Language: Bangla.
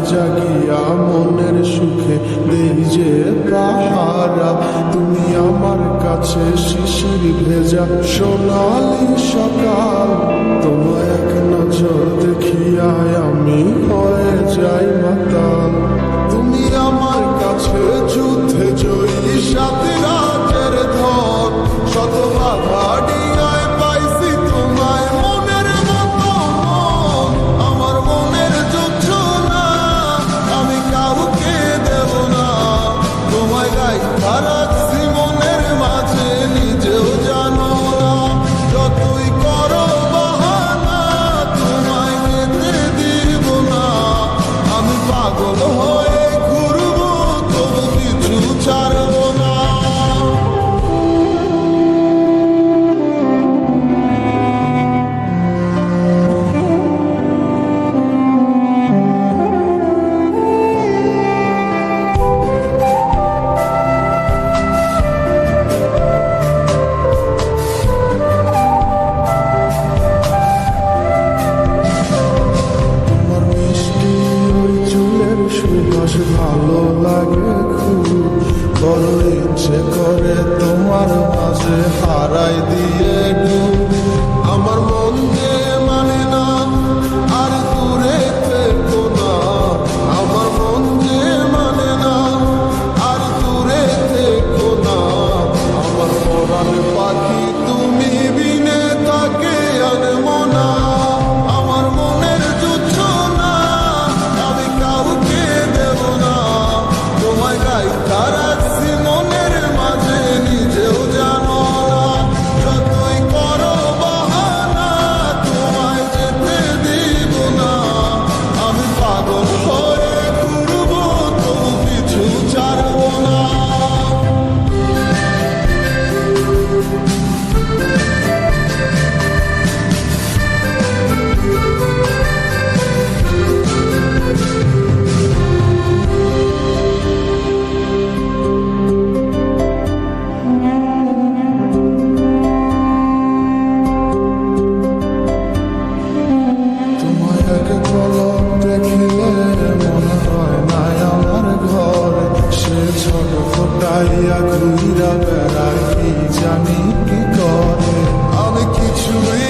জাগিয়া মনের সুখে দেই যে পাহারা। তুমি আমার কাছে শিশির ভেজা সোনালি সকাল, তোমায় এক নজর দেখিয়ায় আমি হয়ে যাই মাতাল। তুমি আমার কাছে যুদ্ধে জয়ী সাত রাজের ধন, শত বাধা ডিঙায় পাইছি তোমায় মনের মতো মন। আমার মনের যুদ্ধ না আমি কাউকে দেব না, তোমায় গাইথা রাখছি মনের মাঝে নিজেও জানো না। যতই করো বাহানা তোমায় যেতে দিব না, আমি পাগল হয়ে ঘুরবো তবু কিছু ছাড়বো না। সুবাস ভালো লাগে খুব, বড় ইচ্ছে করে তোমার মাঝে হারাই দিয়ে ডুব। আমার মন যে মানে না আর দূরে থেকো না, আমার মন যে মানে না আর দূরে থেকো না। আমার পরাণ পাখি তুমি বিনে তাকে আনবো না, আমার মনের যুদ্ধ না আমি কাউকে দেব না। তোমায় গাইথা রাখছি মনের মাঝে নিজেও জানো না, যতই করো বাহানা তোমায় যেতে দিব না। আমি পাগল হয়ে ঘুরবো তবু কিছু ছাড়বো না। তোমায় এক পলক দেখিলে মনে হয় না আমার ঘর, সে ছোট ফোটাইয়া ঘুরা বেড়ায় কি জানি কি করে। আমি কিছুই